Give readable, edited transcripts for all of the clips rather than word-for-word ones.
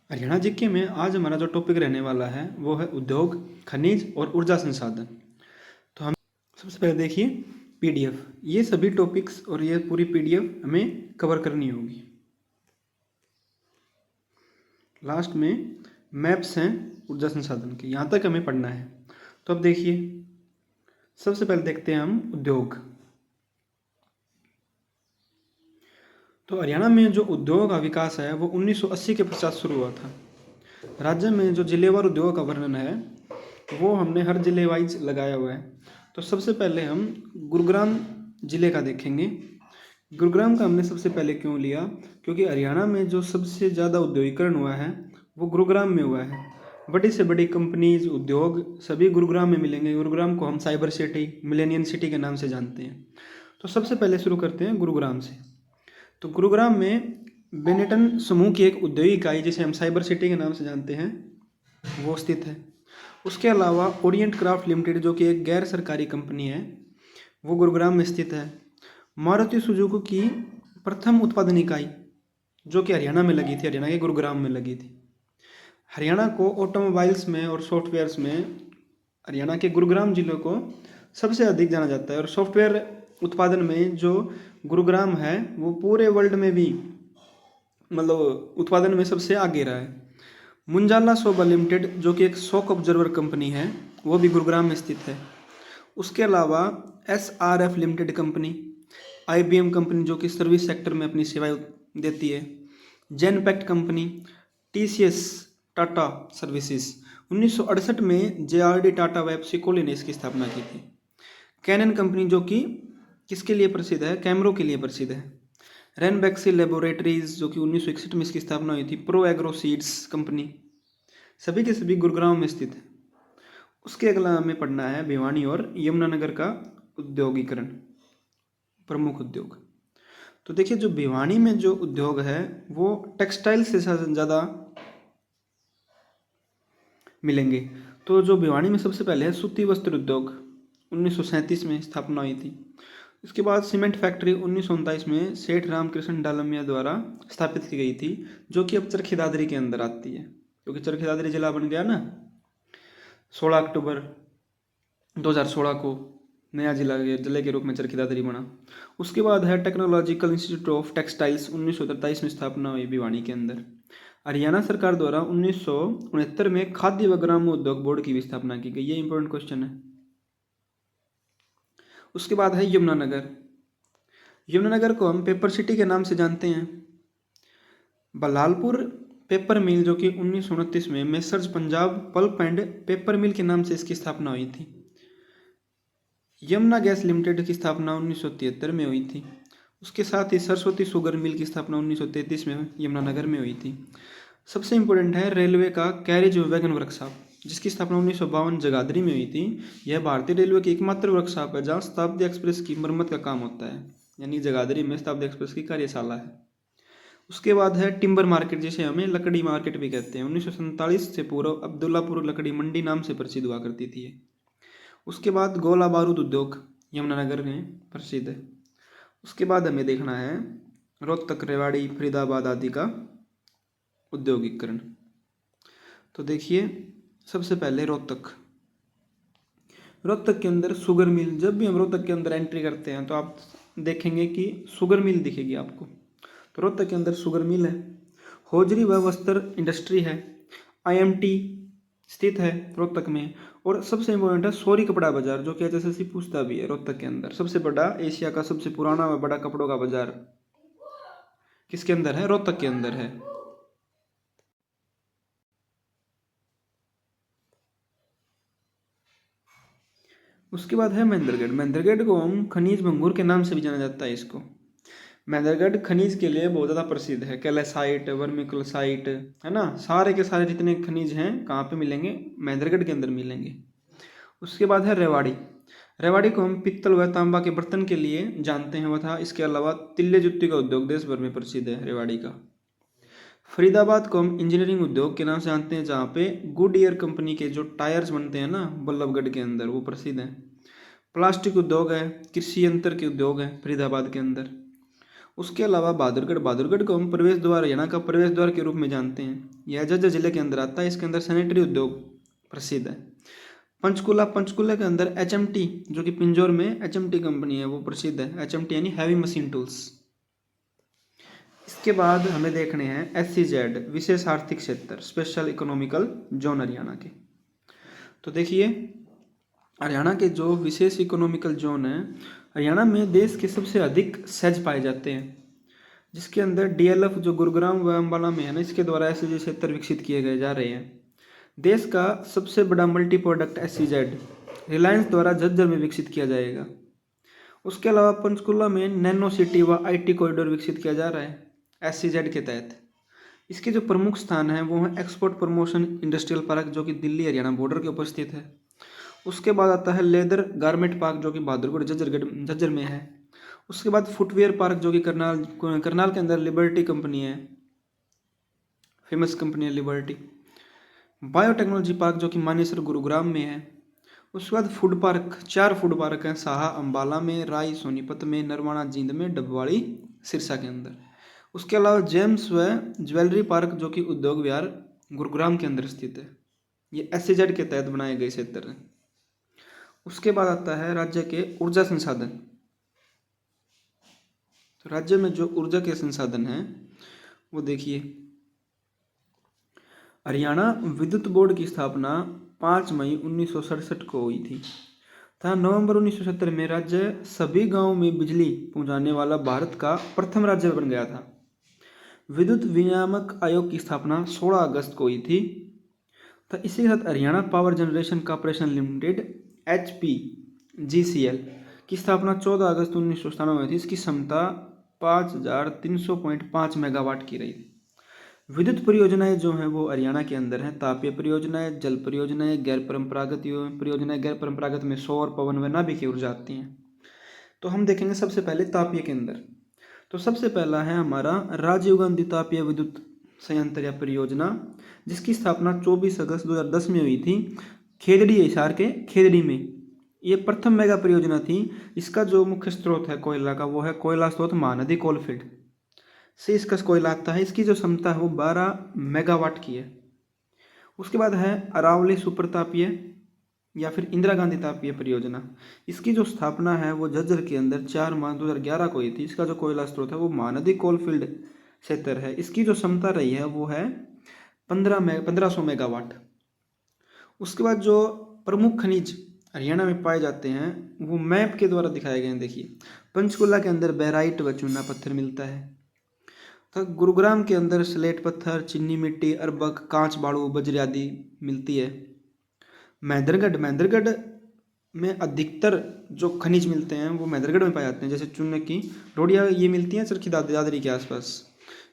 Haryana GK में आज हमारा जो टॉपिक रहने वाला है वो है उद्योग, खनिज और ऊर्जा संसाधन। तो हम सबसे पहले देखिए पीडीएफ। ये सभी टॉपिक्स और ये पूरी पीडीएफ हमें कवर करनी होगी। लास्ट में मैप्स हैं ऊर्जा संसाधन के, यहाँ तक हमें पढ़ना है। तो अब देखिए, सबसे पहले देखते हैं हम उद्योग। तो हरियाणा में जो उद्योग का विकास है वो 1980 के पश्चात शुरू हुआ था। राज्य में जो जिलेवार उद्योग का वर्णन है वो हमने हर जिले वाइज लगाया हुआ है। तो सबसे पहले हम गुरुग्राम जिले का देखेंगे। गुरुग्राम का हमने सबसे पहले क्यों लिया, क्योंकि हरियाणा में जो सबसे ज़्यादा औद्योगिकरण हुआ है वो गुरुग्राम में हुआ है। बड़ी से बड़ी कंपनीज, उद्योग सभी गुरुग्राम में मिलेंगे। गुरुग्राम को हम साइबर सिटी, मिलेनियम सिटी के नाम से जानते हैं। तो सबसे पहले शुरू करते हैं गुरुग्राम से। तो गुरुग्राम में बेनेटन समूह की एक औद्योगिक इकाई, जिसे हम साइबर सिटी के नाम से जानते हैं, वो स्थित है। उसके अलावा ओरिएंट क्राफ्ट लिमिटेड, जो कि एक गैर सरकारी कंपनी है, वो गुरुग्राम में स्थित है। मारुति सुजुकी की प्रथम उत्पादन इकाई जो कि हरियाणा में लगी थी, हरियाणा के गुरुग्राम में लगी थी। हरियाणा को ऑटोमोबाइल्स में और सॉफ्टवेयर्स में हरियाणा के गुरुग्राम जिले को सबसे अधिक जाना जाता है। और सॉफ्टवेयर उत्पादन में जो गुरुग्राम है वो पूरे वर्ल्ड में भी मतलब उत्पादन में सबसे आगे रहा है। मुंजाला शोभा लिमिटेड, जो कि एक शॉक ऑब्जर्वर कंपनी है, वो भी गुरुग्राम में स्थित है। उसके अलावा SRF limited company, IBM company जो कि सर्विस सेक्टर में अपनी सेवाएं देती है, Genpact company, TCS Tata services. 1968 में JRD टाटा व सिकोली ने इसकी स्थापना की थी। कैनन कंपनी जो कि किसके लिए प्रसिद्ध है, कैमरों के लिए प्रसिद्ध है। रेनबैक्सी लेबोरेटरीज जो कि 1961 में इसकी स्थापना हुई थी। प्रो एग्रो सीड्स कंपनी, सभी के सभी गुरुग्राम में स्थित है। उसके अगला हमें पढ़ना है भिवानी और यमुनानगर का उद्योगीकरण, प्रमुख उद्योग। तो देखिए, जो भिवानी में जो उद्योग है वो टेक्सटाइल से ज़्यादा मिलेंगे। तो जो भिवानी में सबसे पहले है सूती वस्त्र उद्योग, 1937 में स्थापना हुई थी। इसके बाद सीमेंट फैक्ट्री 1939 में सेठ रामकृष्ण डालमिया द्वारा स्थापित की गई थी, जो कि अब चरखी दादरी के अंदर आती है, क्योंकि चरखी दादरी जिला बन गया ना 16 अक्टूबर 2016 को, नया जिले के रूप में चरखी दादरी बना। उसके बाद है टेक्नोलॉजिकल इंस्टीट्यूट ऑफ टेक्सटाइल्स, 1943 में स्थापना हुई भिवानी के अंदर। हरियाणा सरकार द्वारा 1969 में खाद्य व ग्राम उद्योग बोर्ड की भी स्थापना की गई। ये इंपॉर्टेंट क्वेश्चन है। उसके बाद है यमुनानगर। यमुनानगर को हम पेपर सिटी के नाम से जानते हैं। बल्लालपुर पेपर मिल जो कि 1929 में messrs Punjab pulp and paper mill के नाम से इसकी स्थापना हुई थी। यमुना गैस लिमिटेड की स्थापना 1973 में हुई थी। उसके साथ ही सरस्वती शुगर मिल की स्थापना 1933 में यमुनानगर में हुई थी। सबसे इम्पोर्टेंट है रेलवे का कैरेज वैगन वर्कशॉप, जिसकी स्थापना 1952 जगाधरी में हुई थी। यह भारतीय रेलवे की एकमात्र वर्कशॉप है जहाँ शताब्दी एक्सप्रेस की मरम्मत का काम होता है, यानी जगाधरी में शताब्दी एक्सप्रेस की कार्यशाला है। उसके बाद है टिम्बर मार्केट, जिसे हमें लकड़ी मार्केट भी कहते हैं। 1947 से पूर्व अब्दुल्लापुर लकड़ी मंडी नाम से प्रसिद्ध हुआ करती थी। उसके बाद गोला बारूद उद्योग यमुनानगर में प्रसिद्ध है। उसके बाद हमें देखना है रोहतक, रेवाड़ी, फरीदाबाद आदि का उद्योगीकरण। तो देखिए, सबसे पहले रोहतक के अंदर शुगर मिल। जब भी हम रोहतक के अंदर एंट्री करते हैं तो आप देखेंगे कि शुगर मिल दिखेगी आपको। तो रोहतक के अंदर शुगर मिल है। होजरी व वस्त्र इंडस्ट्री है। IMT स्थित है रोहतक में। और सबसे इम्पोर्टेंट है सोरी कपड़ा बाजार, जो कि HSSC पूछता भी है। रोहतक के अंदर सबसे बड़ा, एशिया का सबसे पुराना व बड़ा कपड़ों का बाजार किसके अंदर है, रोहतक के अंदर है। उसके बाद है महेंद्रगढ़। महेंद्रगढ़ को हम खनिज भंगूर के नाम से भी जाना जाता है। इसको महेंद्रगढ़ खनिज के लिए बहुत ज़्यादा प्रसिद्ध है। कैल्साइट, वर्मिकुलसाइट, है ना, सारे के सारे जितने खनिज हैं कहाँ पे मिलेंगे, महेंद्रगढ़ के अंदर मिलेंगे। उसके बाद है रेवाड़ी। रेवाड़ी को हम पित्तल व तांबा के बर्तन के लिए जानते हैं तथा इसके अलावा तिल्ले जुत्ती का उद्योग देश भर में प्रसिद्ध है रेवाड़ी का। फरीदाबाद को हम इंजीनियरिंग उद्योग के नाम से जानते हैं, जहाँ पे गुड ईयर कंपनी के जो टायर्स बनते हैं ना बल्लभगढ़ के अंदर, वो प्रसिद्ध हैं। प्लास्टिक उद्योग है, कृषि यंत्र के उद्योग है फरीदाबाद के अंदर। उसके अलावा बहादुरगढ़ को हम प्रवेश द्वार, हरियाणा का प्रवेश द्वार के रूप में जानते हैं। यह झज्जर जिले के अंदर आता है। इसके अंदर सैनिटरी उद्योग प्रसिद्ध है। पंचकुला के अंदर HMT, जो कि पिंजौर में HMT कंपनी है, वो प्रसिद्ध है। HMT यानी हैवी मशीन टूल्स। इसके बाद हमें देखने हैं SEZ, विशेष आर्थिक क्षेत्र, स्पेशल इकोनॉमिकल जोन हरियाणा के। तो देखिए, हरियाणा के जो विशेष इकोनॉमिकल जोन है, हरियाणा में देश के सबसे अधिक सेज पाए जाते हैं, जिसके अंदर DLF जो गुरुग्राम व अम्बाला में है ना, इसके द्वारा SEZ क्षेत्र विकसित किए गए जा रहे हैं। देश का सबसे बड़ा मल्टी प्रोडक्ट SEZ रिलायंस द्वारा झज्जर में विकसित किया जाएगा। उसके अलावा पंचकुला में नैनो सिटी व IT कॉरिडोर विकसित किया जा रहा है SEZ के तहत। इसके जो प्रमुख स्थान हैं वो हैं एक्सपोर्ट प्रमोशन इंडस्ट्रियल पार्क, जो कि दिल्ली हरियाणा बॉर्डर के ऊपर स्थित है। उसके बाद आता है लेदर गारमेंट पार्क, जो कि बहादुरगढ़ झज्जर में है। उसके बाद फुटवेयर पार्क, जो कि करनाल के अंदर लिबर्टी कंपनी है, फेमस कंपनी है लिबर्टी। बायोटेक्नोलॉजी पार्क, जो कि मानेसर गुरुग्राम में है। उसके बाद फूड पार्क, 4 फूड पार्क हैं, साहा अम्बाला में, राय सोनीपत में, नरवाना जींद में, डबवाड़ी सिरसा के अंदर। उसके अलावा जेम्स व ज्वेलरी पार्क, जो कि उद्योग विहार गुरुग्राम के अंदर स्थित है। ये SEZ के तहत बनाए गए क्षेत्र हैं। उसके बाद आता है राज्य के ऊर्जा संसाधन। तो राज्य में जो ऊर्जा के संसाधन हैं वो देखिए, हरियाणा विद्युत बोर्ड की स्थापना 5 मई 1967 को हुई थी तथा नवंबर 1970 में राज्य सभी गांवों में बिजली पहुंचाने वाला भारत का प्रथम राज्य बन गया था। विद्युत विनियामक आयोग की स्थापना 16 अगस्त को हुई थी। तो इसी के साथ Haryana power generation corporation limited HPGCL की स्थापना 14 अगस्त 1997 में हुई थी। इसकी क्षमता 5300.5 मेगावाट की रही थी। विद्युत परियोजनाएं जो हैं वो हरियाणा के अंदर हैं। तापीय परियोजनाएं, जल परियोजनाएं, गैर परंपरागत परियोजनाएं। गैर परंपरागत में सौर, पवन व नाभिकीय ऊर्जा आती हैं। तो हम देखेंगे सबसे पहले तापीय के अंदर। तो सबसे पहला है हमारा राजीव गांधी तापीय विद्युत संयंत्र या परियोजना, जिसकी स्थापना 24 अगस्त 2010 में हुई थी, खेदड़ी हिसार के खेदड़ी में। ये प्रथम मेगा परियोजना थी। इसका जो मुख्य स्रोत है कोयला का, वो है कोयला स्रोत महानदी कोलफील्ड से इसका कोयला आता है। इसकी जो क्षमता है वो 12 मेगावाट की है। उसके बाद है अरावली सुपर तापीय या फिर इंदिरा गांधी तापीय परियोजना। इसकी जो स्थापना है वो झज्जर के अंदर 4 मार्च 2011 को हुई थी। इसका जो कोयला स्रोत है वो महानदी कोलफील्ड क्षेत्र है। इसकी जो क्षमता रही है वो है 1500 मेगावाट। उसके बाद जो प्रमुख खनिज हरियाणा में पाए जाते हैं वो मैप के द्वारा दिखाए गए हैं। देखिए, पंचकुला के अंदर बेराइट व चूना पत्थर मिलता है। तो गुरुग्राम के अंदर स्लेट पत्थर, चीनी मिट्टी, अरबक, कांच, बाड़ू, बजरी आदि मिलती है। महेंद्रगढ़ में अधिकतर जो खनिज मिलते हैं वो महेंद्रगढ़ में पाए जाते हैं, जैसे चूने की रोडियाँ ये मिलती हैं चरखी दादरी के आसपास।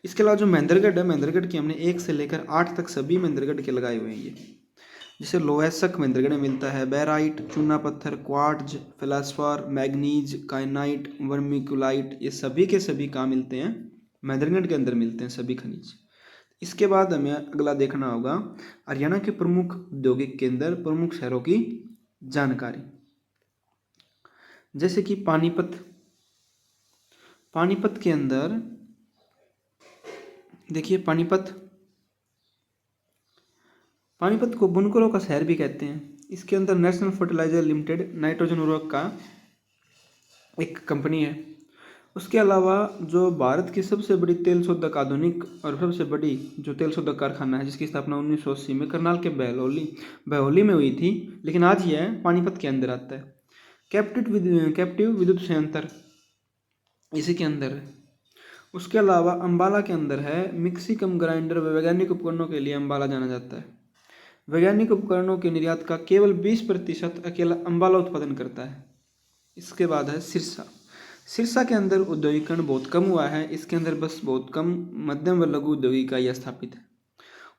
इसके अलावा जो महेंद्रगढ़ है, महेंद्रगढ़ की हमने 1 से लेकर 8 तक सभी महेंद्रगढ़ के लगाए हुए हैं। ये जैसे लोहेसक महेंद्रगढ़ में मिलता है, बैराइट, चूना पत्थर, क्वार्ट्ज, फेल्सपार, मैग्नीज, काइनाइट, वर्मिकुलाइट, ये सभी के सभी कहाँ मिलते हैं? महेंद्रगढ़ के अंदर मिलते हैं सभी खनिज। इसके बाद हमें अगला देखना होगा हरियाणा के प्रमुख औद्योगिक केंद्र, प्रमुख शहरों की जानकारी। जैसे कि पानीपत के अंदर देखिए, पानीपत को बुनकरों का शहर भी कहते हैं। इसके अंदर नेशनल फर्टिलाइजर लिमिटेड नाइट्रोजन उर्वरक का एक कंपनी है। उसके अलावा जो भारत की सबसे बड़ी तेल शोधक आधुनिक और सबसे बड़ी जो तेल शोधक कारखाना है, जिसकी स्थापना 1980 में करनाल के बहौली में हुई थी, लेकिन आज यह पानीपत के अंदर आता है। कैप्टिव विद्युत संयंत्र इसी के अंदर है। उसके अलावा अंबाला के अंदर है मिक्सी कम ग्राइंडर व वैज्ञानिक उपकरणों के लिए अंबाला जाना जाता है। वैज्ञानिक उपकरणों के निर्यात का केवल 20% अकेला अंबाला उत्पादन करता है। इसके बाद है सिरसा के अंदर औद्योगिकरण बहुत कम हुआ है। इसके अंदर बस बहुत कम मध्यम व लघु औद्योगिक इकाइयाँ स्थापित है।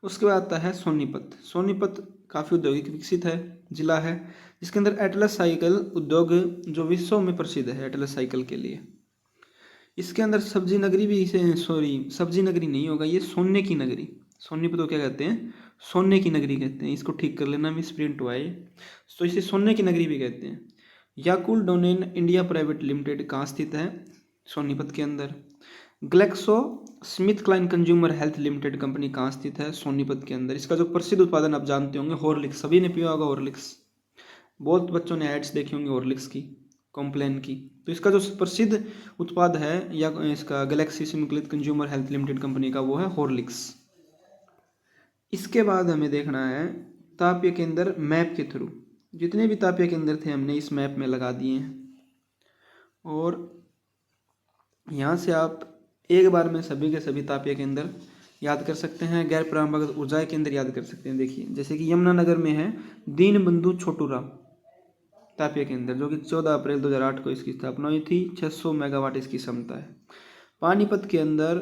उसके बाद आता है सोनीपत काफ़ी औद्योगिक विकसित है जिला है, जिसके अंदर एटलस साइकिल उद्योग जो विश्व में प्रसिद्ध है एटलस साइकिल के लिए। इसके अंदर सब्जी नगरी नहीं होगा, ये सोने की नगरी। सोनीपत को क्या कहते हैं? सोने की नगरी कहते हैं। इसको ठीक कर लेना, मिस प्रिंट हुआ है, तो इसे सोने की नगरी भी कहते हैं। Yakult Danone India private limited कहाँ स्थित है? सोनीपत के अंदर। GlaxoSmithKline consumer health limited company कहाँ स्थित है? सोनीपत के अंदर। इसका जो प्रसिद्ध उत्पादन आप जानते होंगे हॉर्लिक्स, सभी ने पिया होगा हॉर्लिक्स, बहुत बच्चों ने एड्स देखी होंगी हॉर्लिक्स की, कॉम्प्लेन की। तो इसका जो प्रसिद्ध उत्पाद है या इसका Galaxy Smith consumer health limited company का, वो है हॉर्लिक्स। इसके बाद हमें देखना है तापीय केंद्र मैप के थ्रू। जितने भी तापीय केंद्र थे हमने इस मैप में लगा दिए हैं, और यहाँ से आप एक बार में सभी के सभी तापीय केंद्र याद कर सकते हैं, गैर परंपरागत ऊर्जा केंद्र याद कर सकते हैं। देखिए जैसे कि यमुनानगर में है दीनबंधु छोटूराम तापीय केंद्र, जो कि 14 अप्रैल 2008 को इसकी स्थापना हुई थी। 600 मेगावाट इसकी क्षमता है। पानीपत के अंदर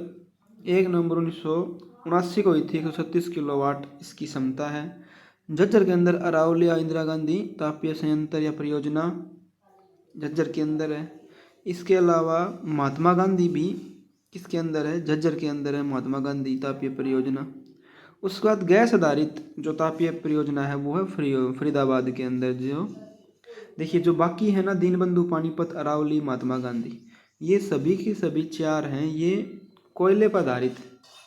1 नवंबर 1979 को हुई थी, 136 किलोवाट इसकी क्षमता है। झज्जर के अंदर अरावली इंदिरा गांधी तापीय संयंत्र या परियोजना झज्जर के अंदर है। इसके अलावा महात्मा गांधी भी किसके अंदर है? झज्जर के अंदर है महात्मा गांधी तापीय परियोजना। उसके बाद गैस आधारित जो तापीय परियोजना है वो है फरीदाबाद के अंदर। जो देखिए जो बाकी है ना, दीनबंधु, पानीपत, अरावली, महात्मा गांधी, ये सभी की सभी 4 हैं, ये कोयले पर आधारित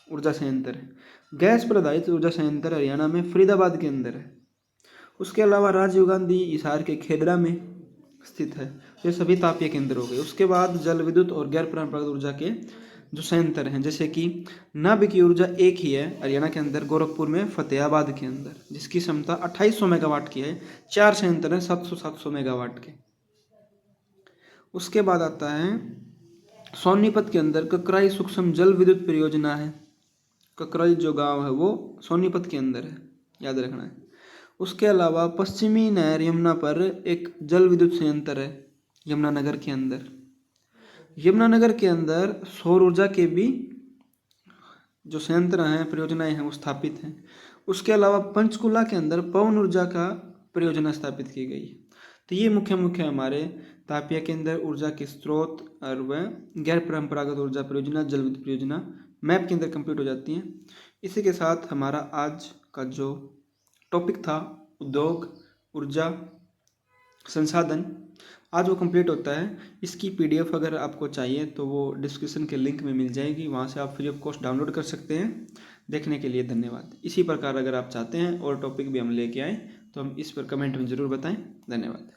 ऊर्जा संयंत्र है। गैस पर आधारित ऊर्जा संयंत्र हरियाणा में फरीदाबाद के अंदर है। उसके अलावा राजीव गांधी हिसार के खेदड़ा में स्थित है। ये सभी तापीय केंद्र हो गए। उसके बाद जल विद्युत और गैर परंपरागत ऊर्जा के जो संयंत्र हैं, जैसे कि नाभिकीय ऊर्जा एक ही है हरियाणा के अंदर, गोरखपुर में फतेहाबाद के अंदर, जिसकी क्षमता 2800 मेगावाट की है। 4 संयंत्र हैं 700 मेगावाट के। उसके बाद आता है सोनीपत के अंदर ककराई सूक्ष्म जल विद्युत परियोजना है। ककराई जो गांव है वो सोनीपत के अंदर है, याद रखना है। उसके अलावा पश्चिमी नहर यमुना पर एक जल विद्युत संयंत्र है यमुनानगर के अंदर। यमुनानगर के अंदर सौर ऊर्जा के भी जो संयंत्र हैं, परियोजनाएं हैं, वो स्थापित हैं। उसके अलावा पंचकुला के अंदर पवन ऊर्जा का परियोजना स्थापित की गई है। तो ये मुख्य हमारे तापीय केंद्र, ऊर्जा के स्रोत और वह गैर परंपरागत ऊर्जा परियोजना, जल विद्युत परियोजना मैप के अंदर कंप्लीट हो जाती हैं। इसी के साथ हमारा आज का जो टॉपिक था उद्योग, ऊर्जा, संसाधन, आज वो कंप्लीट होता है। इसकी पीडीएफ अगर आपको चाहिए तो वो डिस्क्रिप्शन के लिंक में मिल जाएगी, वहाँ से आप फ्री ऑफ कॉस्ट डाउनलोड कर सकते हैं। देखने के लिए धन्यवाद। इसी प्रकार अगर आप चाहते हैं और टॉपिक भी हम लेके आएँ तो हम इस पर कमेंट में ज़रूर बताएं। धन्यवाद।